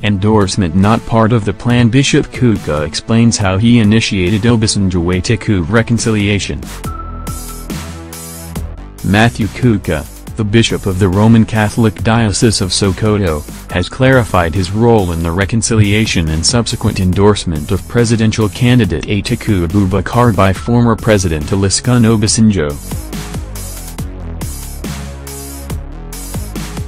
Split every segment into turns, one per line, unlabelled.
Endorsement not part of the plan. Bishop Kukah explains how he initiated Obasanjo-Atiku reconciliation. Matthew Kukah, the bishop of the Roman Catholic Diocese of Sokoto, has clarified his role in the reconciliation and subsequent endorsement of presidential candidate Atiku Abubakar by former President Olusegun Obasanjo.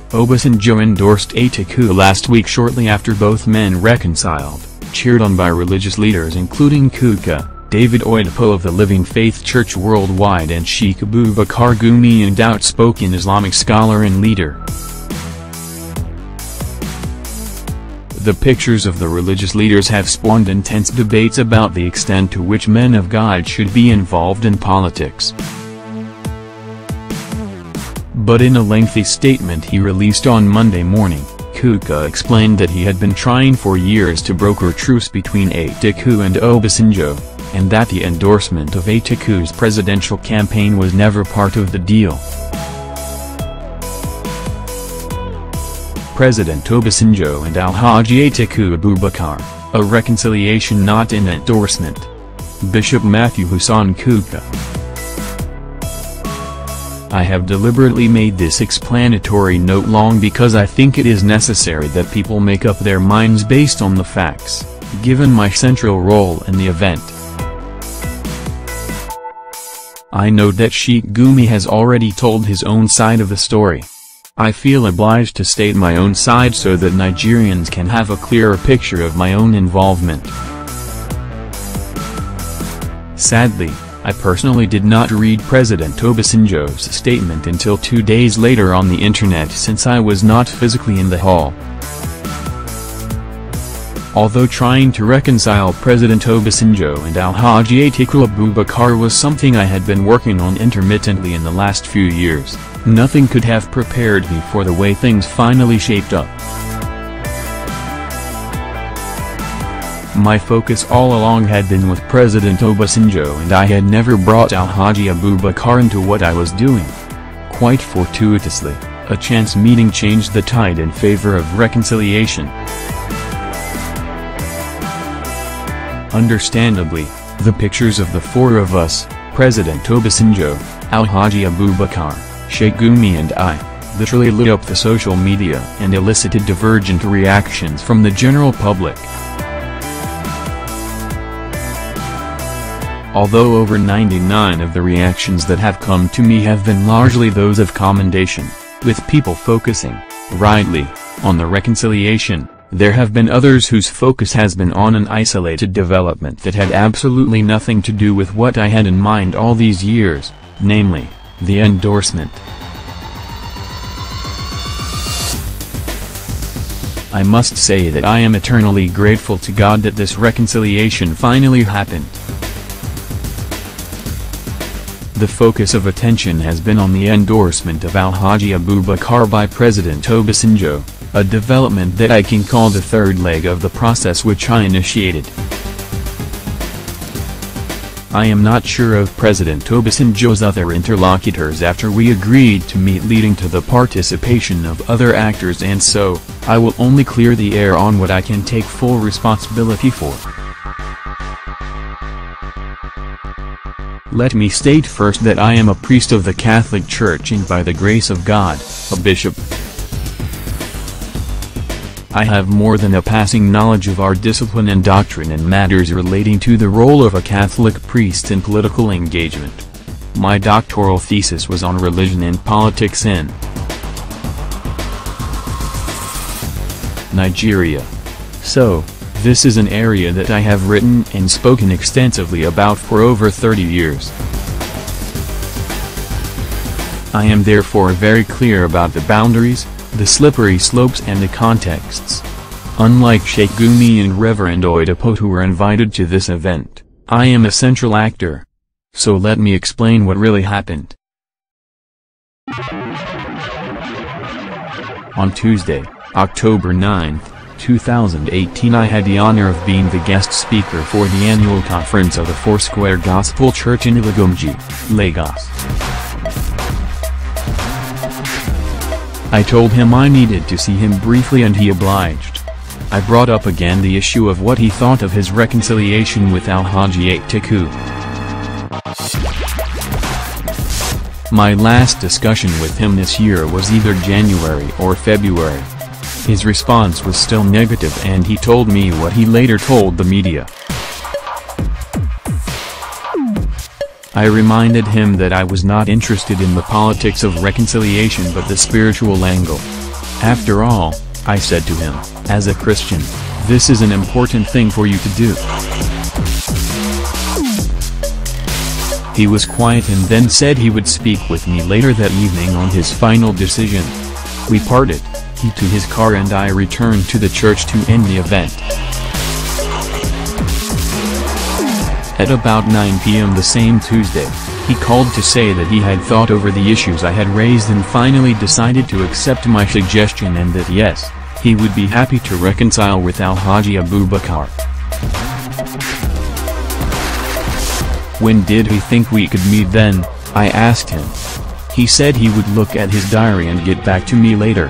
Obasanjo endorsed Atiku last week shortly after both men reconciled, cheered on by religious leaders including Kukah, David Oyedepo of the Living Faith Church Worldwide, and Sheikh Gumi and I, outspoken Islamic scholar and leader. The pictures of the religious leaders have spawned intense debates about the extent to which men of God should be involved in politics. But in a lengthy statement he released on Monday morning, Kukah explained that he had been trying for years to broker truce between Atiku and Obasanjo, and that the endorsement of Atiku's presidential campaign was never part of the deal. President Obasanjo and Alhaji Atiku Abubakar, a reconciliation not an endorsement. Bishop Matthew Hussein Kukah. I have deliberately made this explanatory note long because I think it is necessary that people make up their minds based on the facts, given my central role in the event. I note that Sheikh Gumi has already told his own side of the story. I feel obliged to state my own side so that Nigerians can have a clearer picture of my own involvement. Sadly, I personally did not read President Obasanjo's statement until 2 days later on the internet since I was not physically in the hall. Although trying to reconcile President Obasanjo and Alhaji Atiku Abubakar was something I had been working on intermittently in the last few years, nothing could have prepared me for the way things finally shaped up. My focus all along had been with President Obasanjo, and I had never brought Alhaji Abubakar into what I was doing. Quite fortuitously, a chance meeting changed the tide in favor of reconciliation. Understandably, the pictures of the four of us, President Obasanjo, Alhaji Abubakar, Sheikh Gumi and I, literally lit up the social media and elicited divergent reactions from the general public. Although over 99% of the reactions that have come to me have been largely those of commendation, with people focusing, rightly, on the reconciliation, there have been others whose focus has been on an isolated development that had absolutely nothing to do with what I had in mind all these years, namely, the endorsement. I must say that I am eternally grateful to God that this reconciliation finally happened. The focus of attention has been on the endorsement of Alhaji Abubakar by President Obasanjo, a development that I can call the third leg of the process which I initiated. I am not sure of President Obasanjo's other interlocutors after we agreed to meet, leading to the participation of other actors, and so, I will only clear the air on what I can take full responsibility for. Let me state first that I am a priest of the Catholic Church and by the grace of God, a bishop. I have more than a passing knowledge of our discipline and doctrine and matters relating to the role of a Catholic priest in political engagement. My doctoral thesis was on religion and politics in Nigeria. So, this is an area that I have written and spoken extensively about for over 30 years. I am therefore very clear about the boundaries, the slippery slopes and the contexts. Unlike Sheikh Gumi and Reverend Oyedepo who were invited to this event, I am a central actor. So let me explain what really happened. On Tuesday, October 9, 2018, I had the honor of being the guest speaker for the annual conference of the Foursquare Gospel Church in Ilagomji, Lagos. I told him I needed to see him briefly and he obliged. I brought up again the issue of what he thought of his reconciliation with Alhaji Atiku. My last discussion with him this year was either January or February. His response was still negative, and he told me what he later told the media. I reminded him that I was not interested in the politics of reconciliation but the spiritual angle. After all, I said to him, as a Christian, this is an important thing for you to do. He was quiet and then said he would speak with me later that evening on his final decision. We parted, he to his car and I returned to the church to end the event. At about 9 p.m. the same Tuesday, he called to say that he had thought over the issues I had raised and finally decided to accept my suggestion, and that yes, he would be happy to reconcile with Alhaji Abubakar. When did he think we could meet then? I asked him. He said he would look at his diary and get back to me later.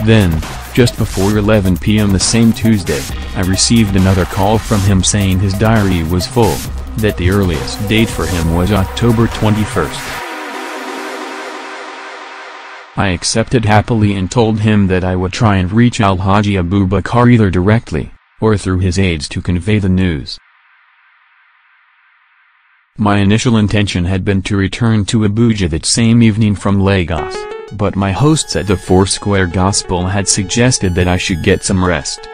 Then, just before 11 p.m. the same Tuesday, I received another call from him saying his diary was full, that the earliest date for him was October 21st. I accepted happily and told him that I would try and reach Alhaji Abubakar either directly, or through his aides to convey the news. My initial intention had been to return to Abuja that same evening from Lagos, but my hosts at the Foursquare Gospel had suggested that I should get some rest.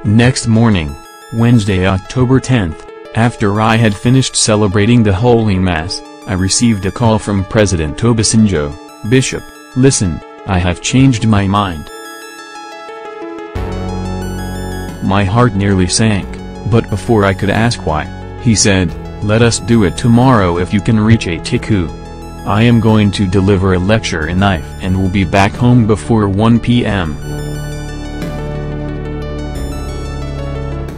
Next morning, Wednesday, October 10th, after I had finished celebrating the Holy Mass, I received a call from President Obasanjo. Bishop, listen, I have changed my mind. My heart nearly sank, but before I could ask why, he said, let us do it tomorrow if you can reach Atiku. I am going to deliver a lecture in Ife and will be back home before 1 p.m.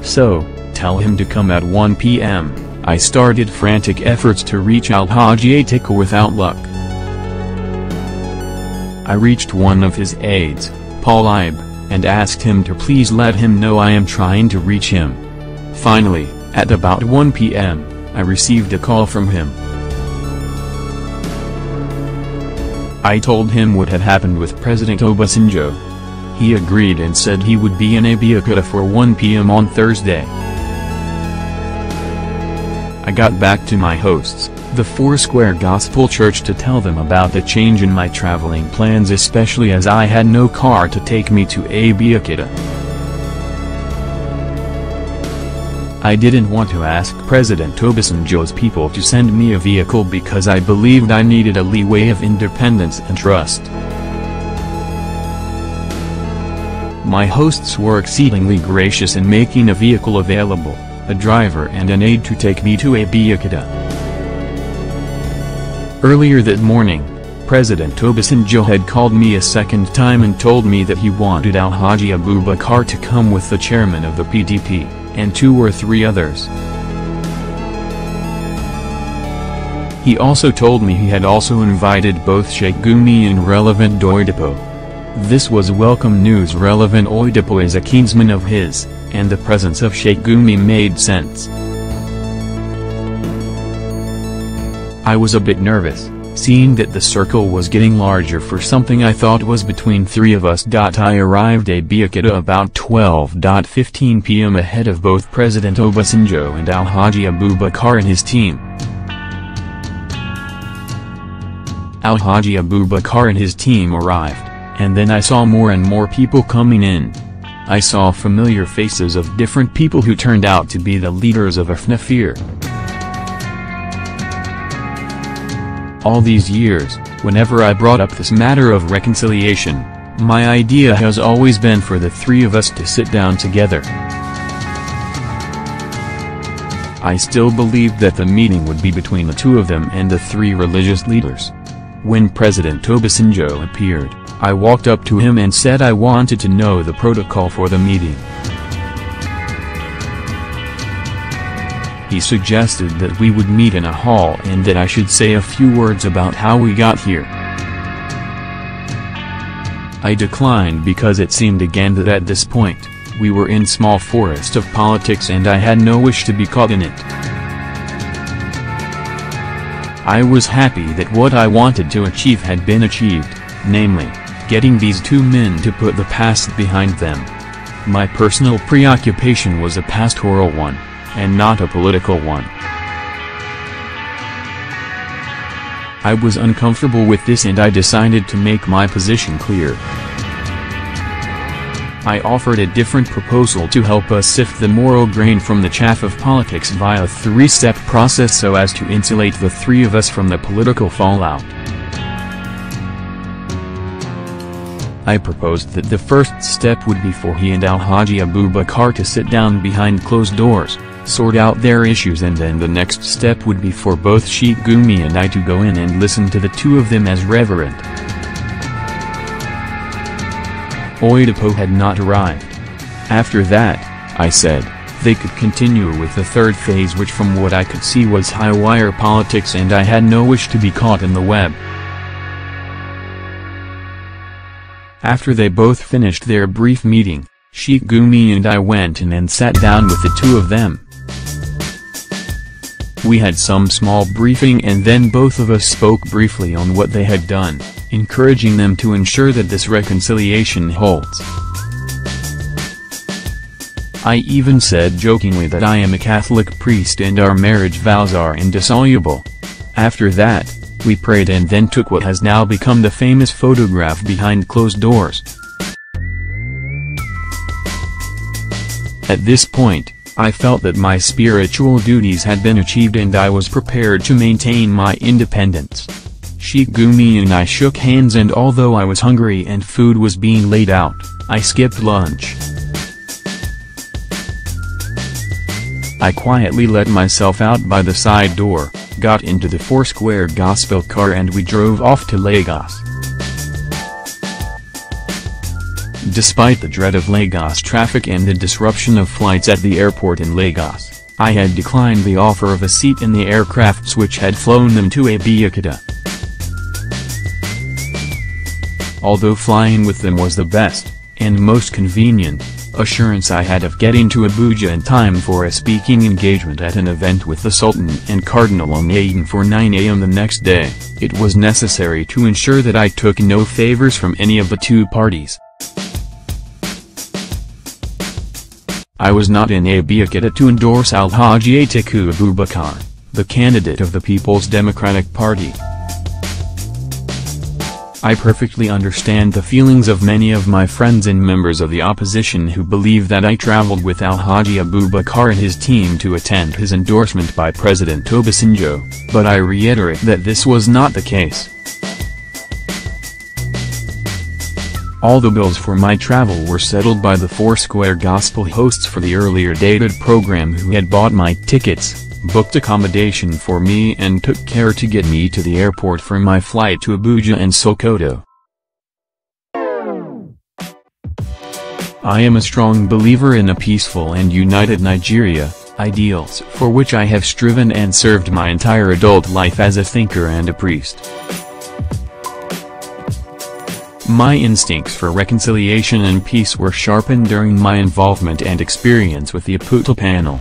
So, tell him to come at 1 p.m. I started frantic efforts to reach Alhaji Atiku without luck. I reached one of his aides, Paul Ibe, and asked him to please let him know I am trying to reach him. Finally, at about 1 p.m., I received a call from him. I told him what had happened with President Obasanjo. He agreed and said he would be in Abeokuta for 1 p.m. on Thursday. I got back to my hosts, the Foursquare Gospel Church, to tell them about the change in my traveling plans, especially as I had no car to take me to Abeokuta. I didn't want to ask President Obasanjo's people to send me a vehicle because I believed I needed a leeway of independence and trust. My hosts were exceedingly gracious in making a vehicle available, a driver and an aide to take me to Abeokuta. Earlier that morning, President Obasanjo had called me a second time and told me that he wanted Alhaji Abubakar to come with the chairman of the PDP, and 2 or 3 others. He also told me he had also invited both Sheikh Gumi and relevant Oyedepo. This was welcome news. Relevant Oyedepo is a kinsman of his, and the presence of Sheikh Gumi made sense. I was a bit nervous, seeing that the circle was getting larger for something I thought was between 3 of us. I arrived at Abeokuta about 12:15 p.m. ahead of both President Obasanjo and Alhaji Abubakar and his team. Alhaji Abubakar and his team arrived, and then I saw more and more people coming in. I saw familiar faces of different people who turned out to be the leaders of FNAFIR. All these years, whenever I brought up this matter of reconciliation, my idea has always been for the 3 of us to sit down together. I still believed that the meeting would be between the 2 of them and the 3 religious leaders. When President Obasanjo appeared, I walked up to him and said I wanted to know the protocol for the meeting. He suggested that we would meet in a hall and that I should say a few words about how we got here. I declined because it seemed again that at this point, we were in small forest of politics and I had no wish to be caught in it. I was happy that what I wanted to achieve had been achieved, namely, getting these two men to put the past behind them. My personal preoccupation was a pastoral one, and not a political one. I was uncomfortable with this and I decided to make my position clear. I offered a different proposal to help us sift the moral grain from the chaff of politics via a three-step process so as to insulate the three of us from the political fallout. I proposed that the first step would be for he and Alhaji Abubakar to sit down behind closed doors, sort out their issues, and then the next step would be for both Sheikh Gumi and I to go in and listen to the two of them as reverend. Oyedepo had not arrived. After that, I said, they could continue with the third phase, which from what I could see was high-wire politics, and I had no wish to be caught in the web. After they both finished their brief meeting, Sheikh Gumi and I went in and sat down with the two of them. We had some small briefing and then both of us spoke briefly on what they had done, encouraging them to ensure that this reconciliation holds. I even said jokingly that I am a Catholic priest and our marriage vows are indissoluble. After that, we prayed and then took what has now become the famous photograph behind closed doors. At this point, I felt that my spiritual duties had been achieved and I was prepared to maintain my independence. Sheikh Gumi and I shook hands, and although I was hungry and food was being laid out, I skipped lunch. I quietly let myself out by the side door, got into the four-square gospel car and we drove off to Lagos. Despite the dread of Lagos traffic and the disruption of flights at the airport in Lagos, I had declined the offer of a seat in the aircrafts which had flown them to Abeokuta. Although flying with them was the best, and most convenient, assurance I had of getting to Abuja in time for a speaking engagement at an event with the Sultan and Cardinal Oyedepo for 9 a.m. the next day, it was necessary to ensure that I took no favors from any of the two parties. I was not in Abeokuta to endorse Alhaji Abubakar, the candidate of the People's Democratic Party. I perfectly understand the feelings of many of my friends and members of the opposition who believe that I traveled with Alhaji Abubakar and his team to attend his endorsement by President Obasanjo, but I reiterate that this was not the case. All the bills for my travel were settled by the Foursquare Gospel hosts for the earlier dated program, who had bought my tickets, booked accommodation for me and took care to get me to the airport for my flight to Abuja and Sokoto. I am a strong believer in a peaceful and united Nigeria, ideals for which I have striven and served my entire adult life as a thinker and a priest. My instincts for reconciliation and peace were sharpened during my involvement and experience with the Aputa panel.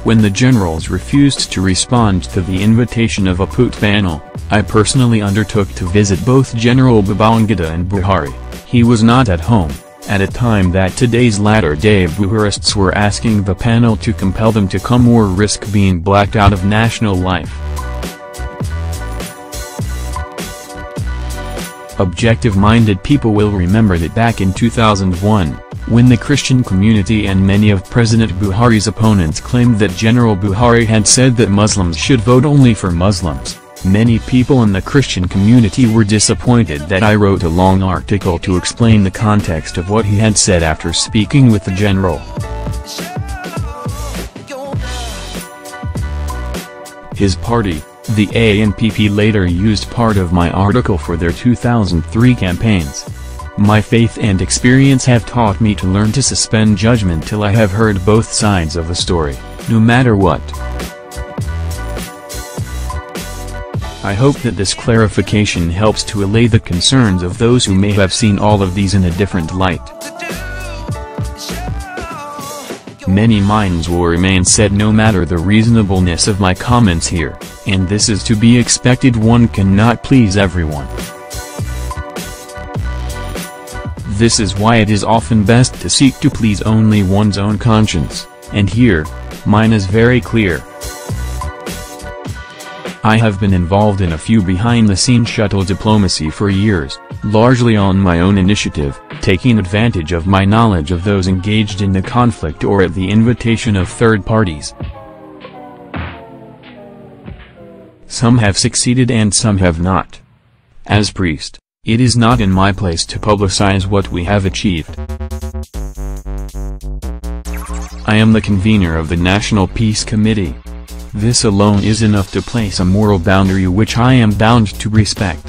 When the generals refused to respond to the invitation of Aputa panel, I personally undertook to visit both General Babangida and Buhari. He was not at home, at a time that today's latter-day Buharists were asking the panel to compel them to come or risk being blacked out of national life. Objective-minded people will remember that back in 2001, when the Christian community and many of President Buhari's opponents claimed that General Buhari had said that Muslims should vote only for Muslims, many people in the Christian community were disappointed that I wrote a long article to explain the context of what he had said after speaking with the general. His party, the ANPP, later used part of my article for their 2003 campaigns. My faith and experience have taught me to learn to suspend judgment till I have heard both sides of a story, no matter what. I hope that this clarification helps to allay the concerns of those who may have seen all of these in a different light. Many minds will remain set no matter the reasonableness of my comments here, and this is to be expected. One cannot please everyone. This is why it is often best to seek to please only one's own conscience, and here, mine is very clear. I have been involved in a few behind-the-scenes shuttle diplomacy for years, largely on my own initiative, taking advantage of my knowledge of those engaged in the conflict or at the invitation of third parties. Some have succeeded and some have not. As priest, it is not in my place to publicize what we have achieved. I am the convener of the National Peace Committee. This alone is enough to place a moral boundary which I am bound to respect.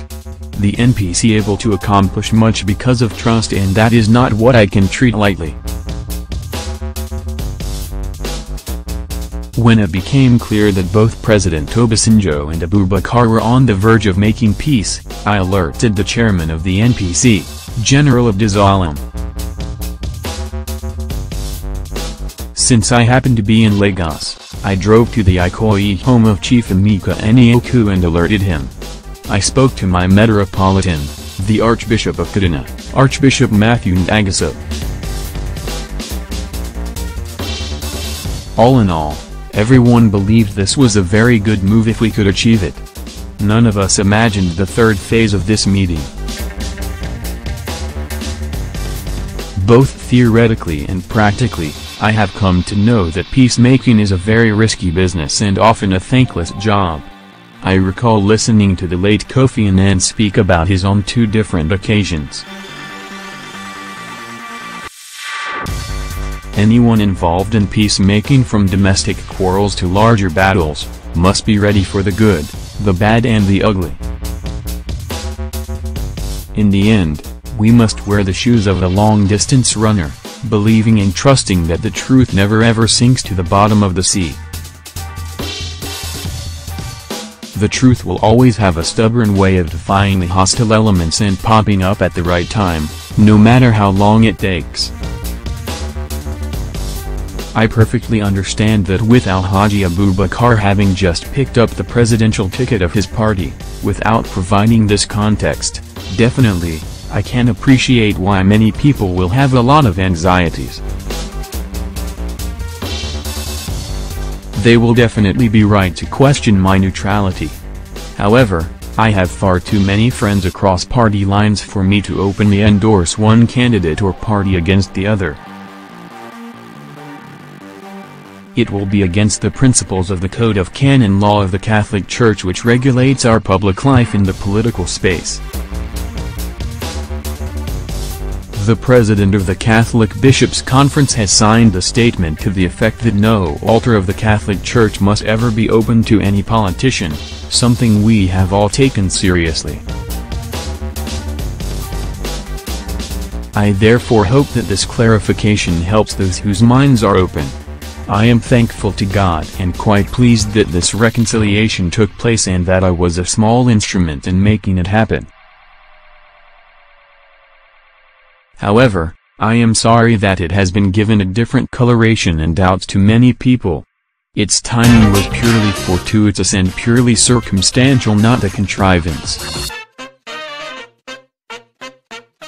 The NPC able to accomplish much because of trust, and that is not what I can treat lightly. When it became clear that both President Obasanjo and Abubakar were on the verge of making peace, I alerted the chairman of the NPC, General Abdus-Salam. Since I happened to be in Lagos, I drove to the Ikoyi home of Chief Emeka Eniokwu and alerted him. I spoke to my Metropolitan, the Archbishop of Kaduna, Archbishop Matthew Ndagaso. All in all, everyone believed this was a very good move if we could achieve it. None of us imagined the third phase of this meeting. Both theoretically and practically, I have come to know that peacemaking is a very risky business and often a thankless job. I recall listening to the late Kofi Annan speak about his on two different occasions. Anyone involved in peacemaking, from domestic quarrels to larger battles, must be ready for the good, the bad and the ugly. In the end, we must wear the shoes of the long-distance runner, believing and trusting that the truth never ever sinks to the bottom of the sea. The truth will always have a stubborn way of defying the hostile elements and popping up at the right time, no matter how long it takes. I perfectly understand that with Alhaji Abubakar having just picked up the presidential ticket of his party, without providing this context, definitely, I can appreciate why many people will have a lot of anxieties. They will definitely be right to question my neutrality. However, I have far too many friends across party lines for me to openly endorse one candidate or party against the other. It will be against the principles of the Code of Canon Law of the Catholic Church, which regulates our public life in the political space. The President of the Catholic Bishops' Conference has signed a statement to the effect that no altar of the Catholic Church must ever be open to any politician, something we have all taken seriously. I therefore hope that this clarification helps those whose minds are open. I am thankful to God and quite pleased that this reconciliation took place and that I was a small instrument in making it happen. However, I am sorry that it has been given a different coloration and doubts to many people. Its timing was purely fortuitous and purely circumstantial, not a contrivance.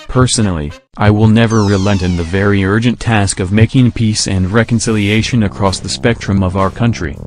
Personally, I will never relent in the very urgent task of making peace and reconciliation across the spectrum of our country.